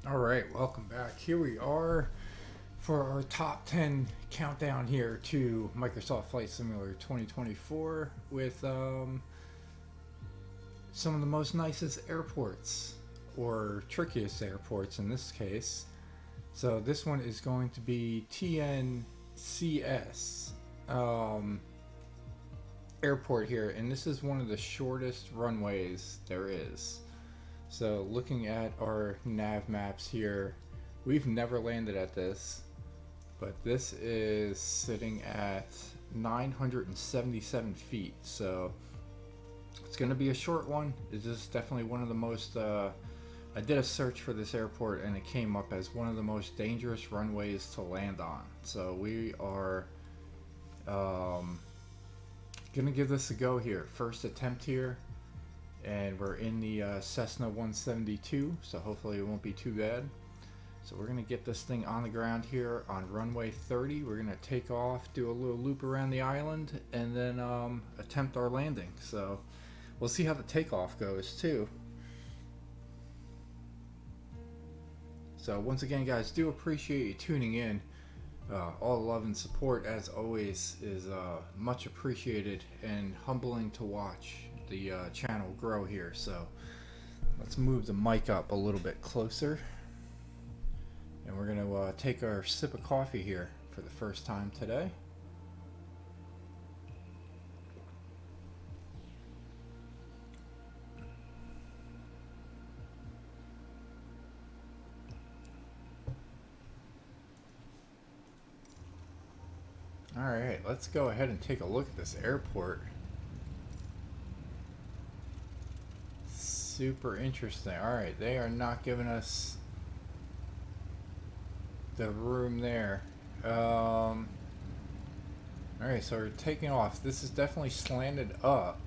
All right, welcome back. Here we are for our top 10 countdown here to Microsoft Flight Simulator 2024 with some of the most nicest airports, or trickiest airports in this case. So this one is going to be TNCS airport here, and this is one of the shortest runways there is. So looking at our nav maps here, we've never landed at this, but this is sitting at 977 feet. So it's going to be a short one. It's just definitely one of the most, I did a search for this airport and it came up as one of the most dangerous runways to land on. So we are going to give this a go here. First attempt here. And we're in the Cessna 172, so hopefully it won't be too bad. So we're going to get this thing on the ground here on runway 30. We're going to take off, do a little loop around the island, and then attempt our landing. So we'll see how the takeoff goes too. So once again, guys, do appreciate you tuning in. All the love and support, as always, is much appreciated and humbling to watch the channel grow here. So let's move the mic up a little bit closer, and we're going to take our sip of coffee here for the first time today. Alright, let's go ahead and take a look at this airport. Super interesting. Alright, they are not giving us the room there. Alright, so we're taking off. This is definitely slanted up.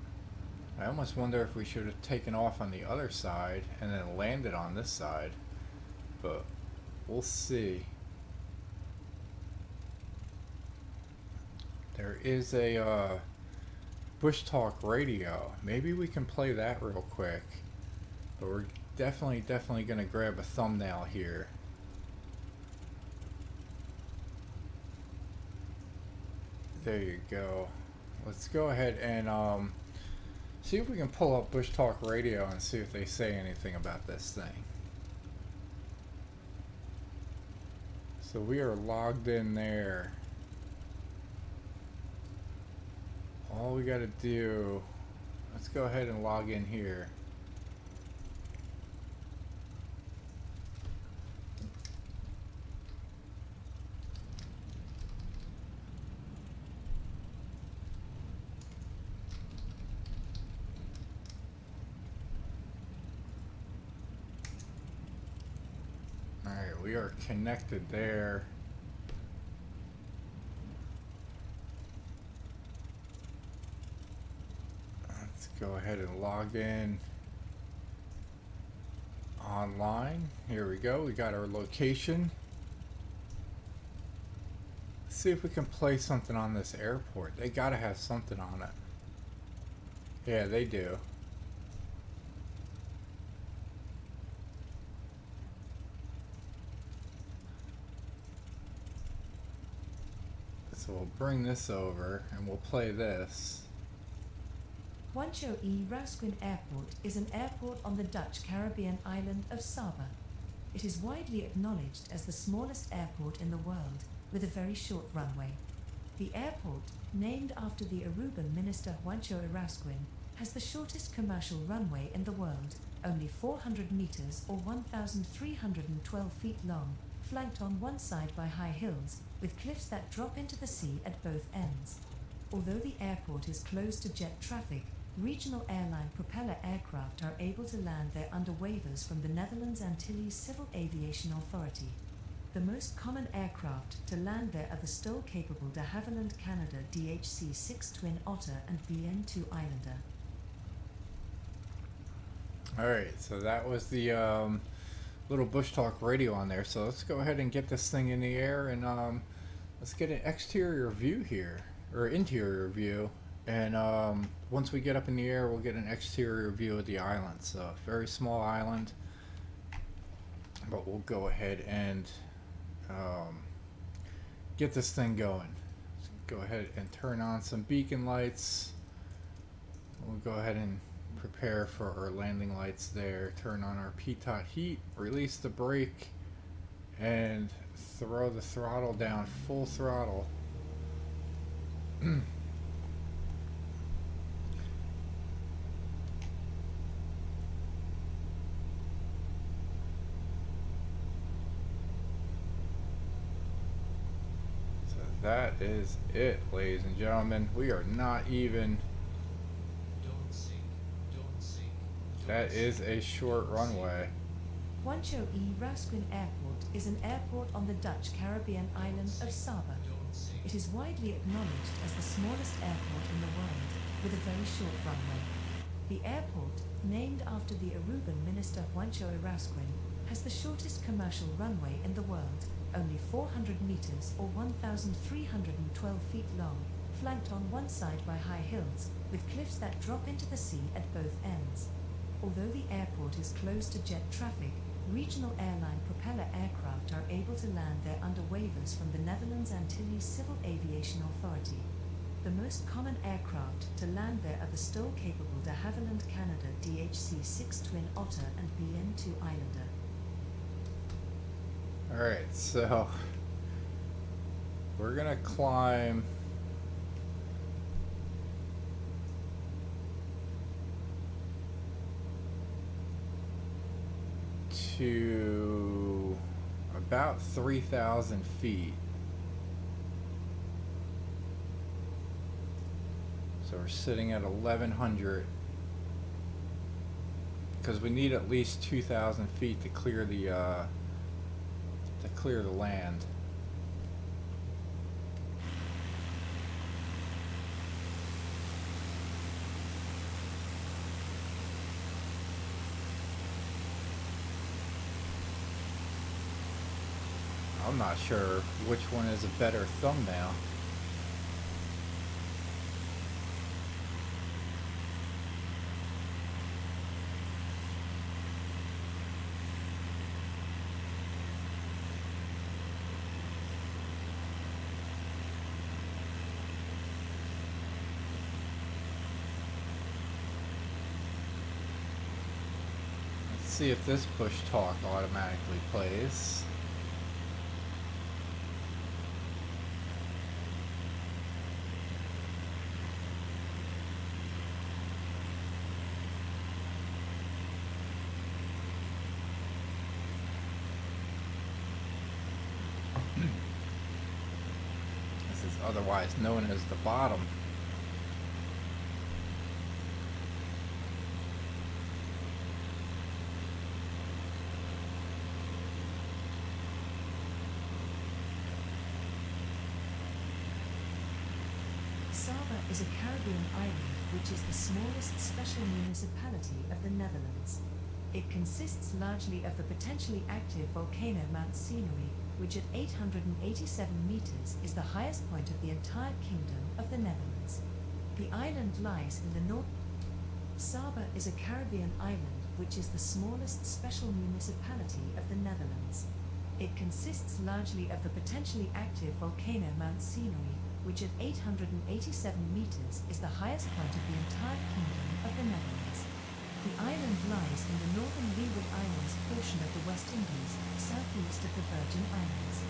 I almost wonder if we should have taken off on the other side and then landed on this side. But we'll see. There is a Bush Talk radio. Maybe we can play that real quick. But we're definitely going to grab a thumbnail here. There you go. Let's go ahead and see if we can pull up Bush Talk radio and see if they say anything about this thing. So we are logged in there. All we got to do, let's go ahead and log in here. Alright, we are connected there. Let's go ahead and log in online. Here we go. We got our location. Let's see if we can play something on this airport. They gotta have something on it. Yeah, they do. So we'll bring this over and we'll play this. Juancho E. Yrausquin Airport is an airport on the Dutch Caribbean island of Saba. It is widely acknowledged as the smallest airport in the world, with a very short runway. The airport, named after the Aruban minister Juancho E. Yrausquin, has the shortest commercial runway in the world, only 400 meters or 1,312 feet long, flanked on one side by high hills, with cliffs that drop into the sea at both ends. Although the airport is closed to jet traffic, regional airline propeller aircraft are able to land there under waivers from the Netherlands Antilles Civil Aviation Authority. The most common aircraft to land there are the STOL-capable de Havilland Canada DHC-6 Twin Otter and BN-2 Islander. Alright, so that was the little Bush Talk radio on there. So let's go ahead and get this thing in the air and let's get an exterior view here, or interior view. And once we get up in the air, we'll get an exterior view of the island. So very small island. but we'll go ahead and um, get this thing going. Go ahead and turn on some beacon lights. We'll go ahead and prepare for our landing lights there. Turn on our pitot heat, release the brake, and throw the throttle down full throttle. That is it, ladies and gentlemen. We are not even. Don't sink. Don't sink. That is a short runway. Juancho E. Yrausquin Airport is an airport on the Dutch Caribbean island of Saba. Don't sink. It is widely acknowledged as the smallest airport in the world, with a very short runway. The airport, named after the Aruban minister Juancho E. Yrausquin, has the shortest commercial runway in the world, only 400 meters or 1,312 feet long, flanked on one side by high hills, with cliffs that drop into the sea at both ends. Although the airport is closed to jet traffic, regional airline propeller aircraft are able to land there under waivers from the Netherlands Antilles Civil Aviation Authority. The most common aircraft to land there are the STOL-capable de Havilland Canada DHC-6 Twin Otter and BN-2 Islander. Alright, so we're gonna climb to about 3,000 feet. So we're sitting at 1,100 because we need at least 2,000 feet to clear the land. I'm not sure which one is a better thumbnail. Let's see if this push talk automatically plays. This is otherwise known as the bottom. Saba is a Caribbean island which is the smallest special municipality of the Netherlands. It consists largely of the potentially active volcano Mount Scenery, which at 887 meters is the highest point of the entire kingdom of the Netherlands. The island lies in the north. Saba is a Caribbean island which is the smallest special municipality of the Netherlands. It consists largely of the potentially active volcano Mount Scenery, which at 887 meters is the highest point of the entire kingdom of the Netherlands. The island lies in the northern Leeward Islands portion of the West Indies, southeast of the Virgin Islands.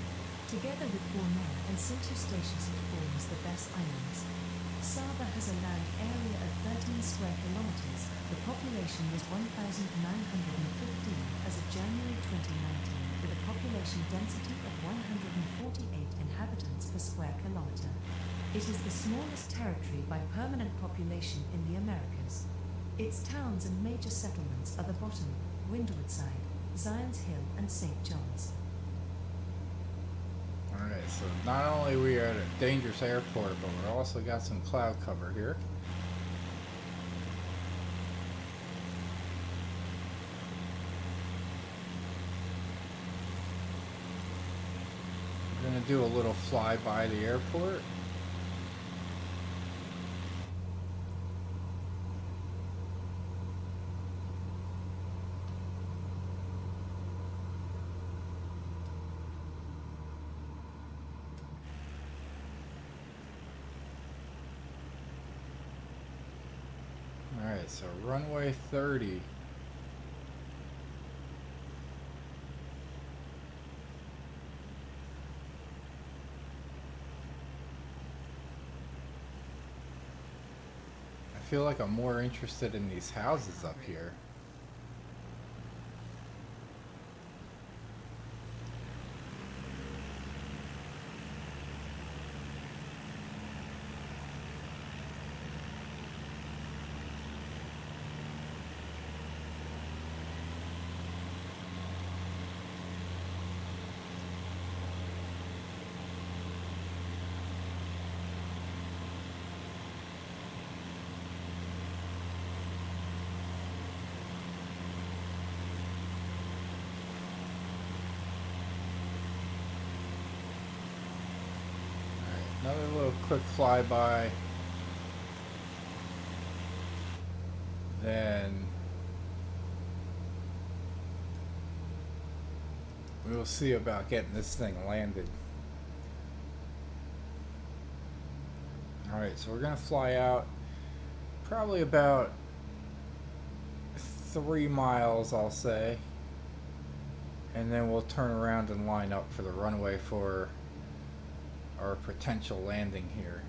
Together with Bonaire and Sint Eustatius it forms the Bes Islands. Saba has a land area of 13 square kilometers. The population was 1,915 as of January 2019, with a population density of 148 inhabitants per square kilometer. It is the smallest territory by permanent population in the Americas. Its towns and major settlements are the Bottom, Windward Side, Zions Hill, and St. John's. Alright, so not only we are at a dangerous airport, but we're also got some cloud cover here. We're going to do a little fly by the airport. Alright, so runway 30. I feel like I'm more interested in these houses up here. Another little quick flyby. Then we will see about getting this thing landed. Alright, so we're going to fly out probably about 3 miles, I'll say. And then we'll turn around and line up for the runway for our potential landing here.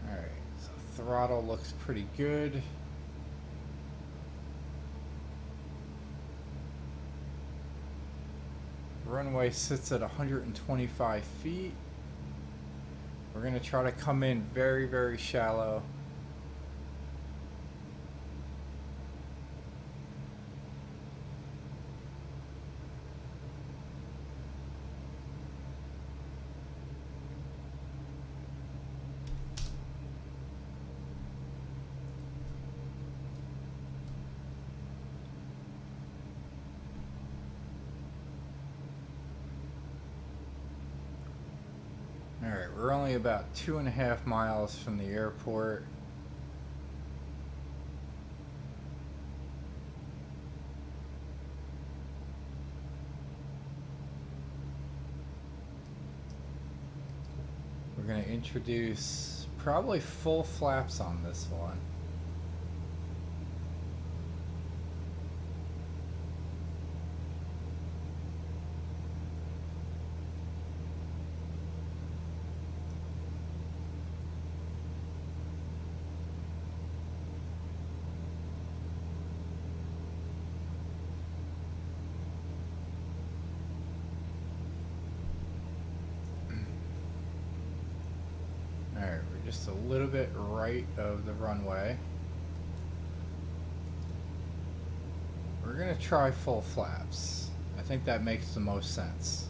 Alright, so throttle looks pretty good. Runway sits at 125 feet. We're going to try to come in very, very shallow. Alright, we're only about 2.5 miles from the airport. We're going to introduce probably full flaps on this one. Alright, we're just a little bit right of the runway. We're going to try full flaps. I think that makes the most sense.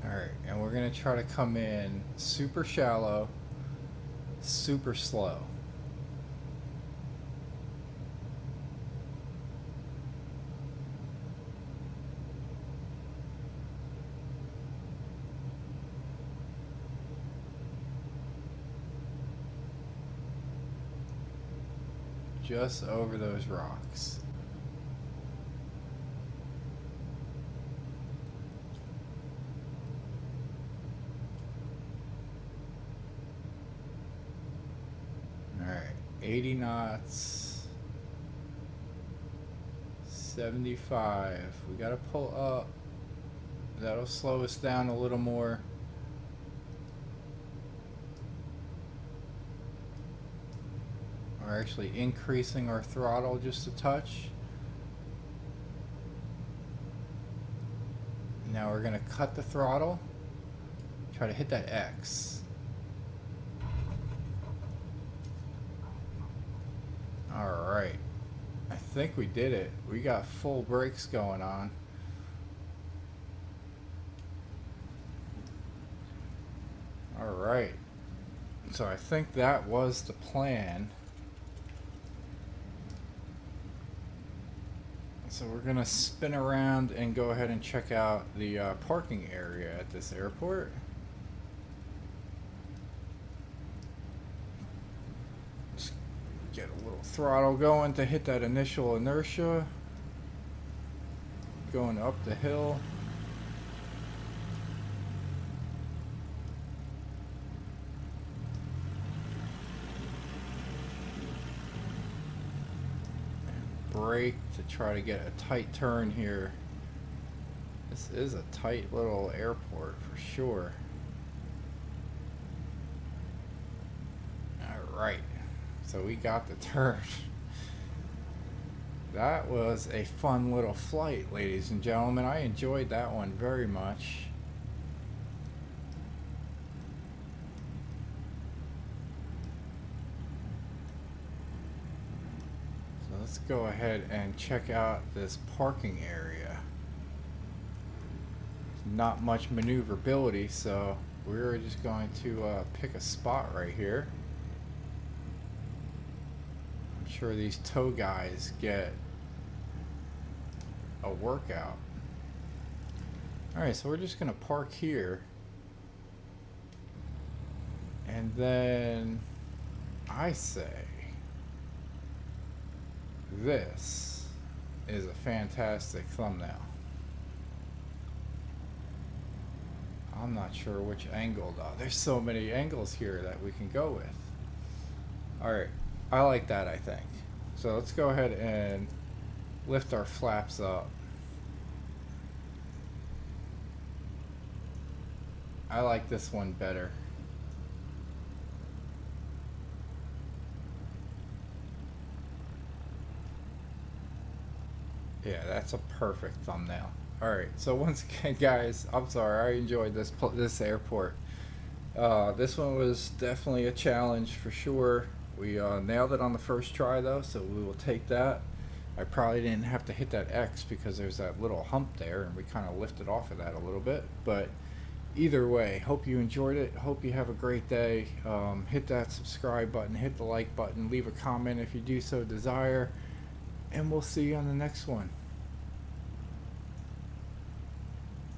Alright, and we're going to try to come in super shallow, super slow. Just over those rocks. Alright, 80 knots, 75. We gotta pull up. That'll slow us down a little more. We're actually increasing our throttle just a touch. Now we're gonna cut the throttle, try to hit that X. Alright, I think we did it. We got full brakes going on. Alright, so I think that was the plan. So we're gonna spin around and go ahead and check out the parking area at this airport. throttle going to hit that initial inertia. Going up the hill. And brake to try to get a tight turn here. This is a tight little airport for sure. Alright, so we got the turn. That was a fun little flight, ladies and gentlemen. I enjoyed that one very much. So let's go ahead and check out this parking area. Not much maneuverability, so we're just going to pick a spot right here. I'm sure these tow guys get a workout. Alright, so we're just gonna park here, and then I say this is a fantastic thumbnail. I'm not sure which angle though. There's so many angles here that we can go with. Alright, I like that, I think. So let's go ahead and lift our flaps up. I like this one better. Yeah, that's a perfect thumbnail. Alright, so once again, guys, I'm sorry, I enjoyed this airport. This one was definitely a challenge for sure. We nailed it on the first try though, so we will take that. I probably didn't have to hit that X because there's that little hump there, and we kind of lifted off of that a little bit. But either way, hope you enjoyed it. Hope you have a great day. Hit that subscribe button, hit the like button, leave a comment if you do so desire, and we'll see you on the next one.